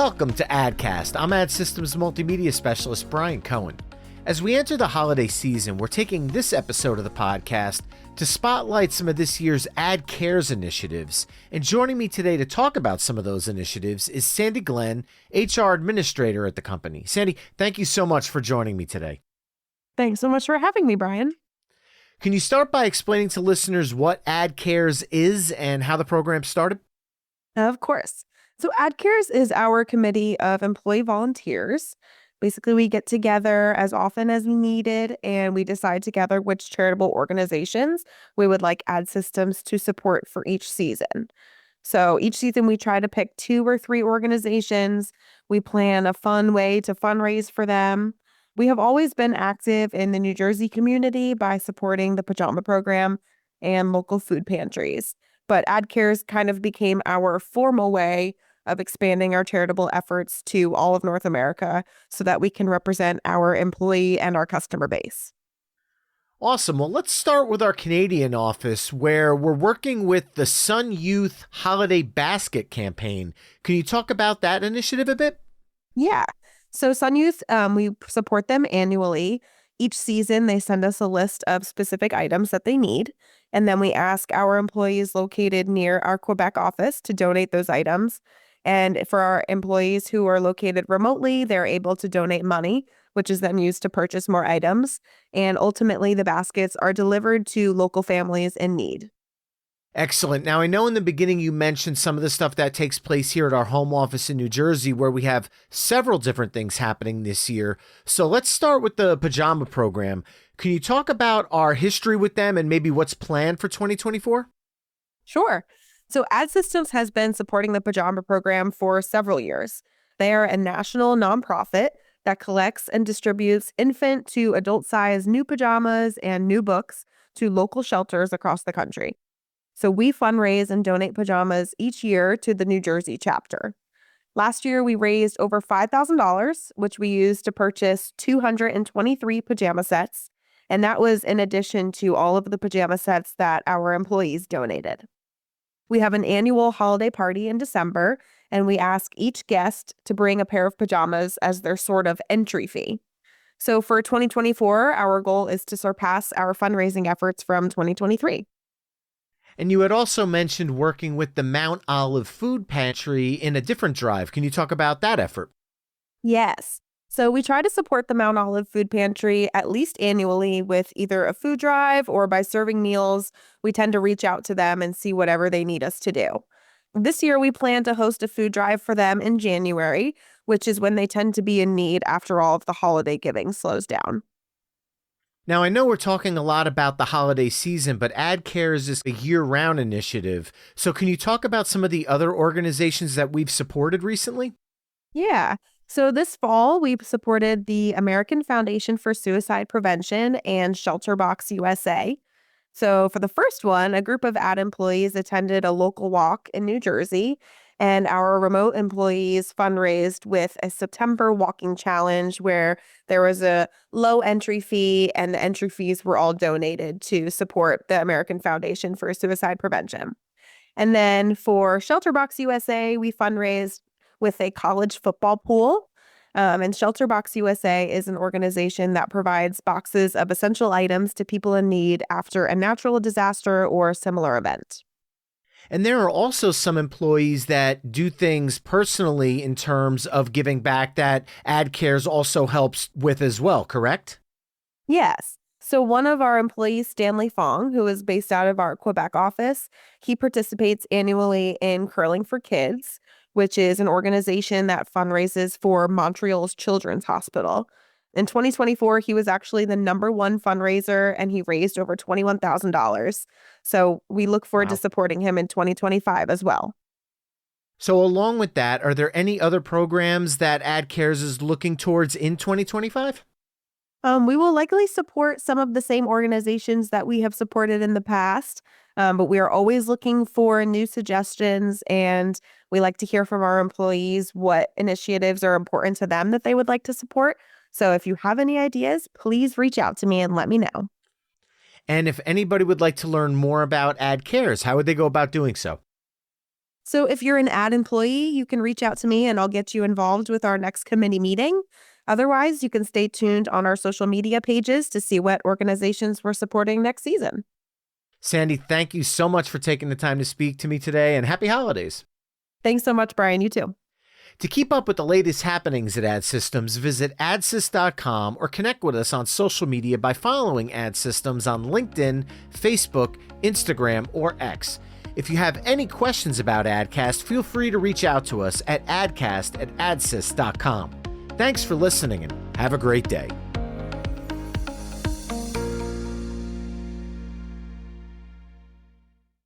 Welcome to ADDcast. I'm Ad Systems Multimedia Specialist Brian Cohen. As we enter the holiday season, we're taking this episode of the podcast to spotlight some of this year's ADDcares initiatives. And joining me today to talk about some of those initiatives is Sandy Glenn, HR Administrator at the company. Sandy, thank you so much for joining me today. Thanks so much for having me, Brian. Can you start by explaining to listeners what ADDcares is and how the program started? Of course. So ADDcares is our committee of employee volunteers. Basically, we get together as often as needed, and we decide together which charitable organizations we would like ad systems to support for each season. So each season, we try to pick 2 or 3 organizations. We plan a fun way to fundraise for them. We have always been active in the New Jersey community by supporting the pajama program and local food pantries. But ADDcares kind of became our formal way of expanding our charitable efforts to all of North America so that we can represent our employee and our customer base. Awesome. Well, let's start with our Canadian office where we're working with the Sun Youth Holiday Basket campaign. Can you talk about that initiative a bit? Yeah. So Sun Youth, we support them annually. Each season, they send us a list of specific items that they need. And then we ask our employees located near our Quebec office to donate those items. And for our employees who are located remotely, they're able to donate money, which is then used to purchase more items. And ultimately, the baskets are delivered to local families in need. Excellent. Now, I know in the beginning you mentioned some of the stuff that takes place here at our home office in New Jersey, where we have several different things happening this year. So let's start with the pajama program. Can you talk about our history with them and maybe what's planned for 2024? Sure. So Ad Systems has been supporting the pajama program for several years. They are a national nonprofit that collects and distributes infant to adult size new pajamas and new books to local shelters across the country. So we fundraise and donate pajamas each year to the New Jersey chapter. Last year, we raised over $5,000, which we used to purchase 223 pajama sets. And that was in addition to all of the pajama sets that our employees donated. We have an annual holiday party in December, and we ask each guest to bring a pair of pajamas as their sort of entry fee. So for 2024, our goal is to surpass our fundraising efforts from 2023. And you had also mentioned working with the Mount Olive Food Pantry in a different drive. Can you talk about that effort? Yes. So we try to support the Mount Olive Food Pantry at least annually with either a food drive or by serving meals. We tend to reach out to them and see whatever they need us to do. This year, we plan to host a food drive for them in January, which is when they tend to be in need after all of the holiday giving slows down. Now, I know we're talking a lot about the holiday season, but ADDcares is a year-round initiative. So can you talk about some of the other organizations that we've supported recently? Yeah. So this fall, we've supported the American Foundation for Suicide Prevention and Shelterbox USA. So for the first one, a group of ad employees attended a local walk in New Jersey, and our remote employees fundraised with a September walking challenge where there was a low entry fee, and the entry fees were all donated to support the American Foundation for Suicide Prevention. And then for Shelterbox USA, we fundraised with a college football pool. And Shelterbox USA is an organization that provides boxes of essential items to people in need after a natural disaster or similar event. And there are also some employees that do things personally in terms of giving back that ADDcares also helps with as well, correct? Yes. So one of our employees, Stanley Fong, who is based out of our Quebec office, he participates annually in Kurling for Kids, which is an organization that fundraises for Montreal's Children's Hospital. In 2024, he was actually the #1 fundraiser, and he raised over $21,000. So we look forward to supporting him in 2025 as well. So along with that, are there any other programs that ADDcares is looking towards in 2025? We will likely support some of the same organizations that we have supported in the past, but we are always looking for new suggestions, and we like to hear from our employees what initiatives are important to them that they would like to support. So if you have any ideas, please reach out to me and let me know. And if anybody would like to learn more about ADDcares, how would they go about doing so? So if you're an ad employee, you can reach out to me and I'll get you involved with our next committee meeting. Otherwise, you can stay tuned on our social media pages to see what organizations we're supporting next season. Sandy, thank you so much for taking the time to speak to me today, and happy holidays. Thanks so much, Brian. You too. To keep up with the latest happenings at Ad Systems, visit adsys.com or connect with us on social media by following Ad Systems on LinkedIn, Facebook, Instagram, or X. If you have any questions about ADDcast, feel free to reach out to us at addcast@adsys.com. Thanks for listening and have a great day.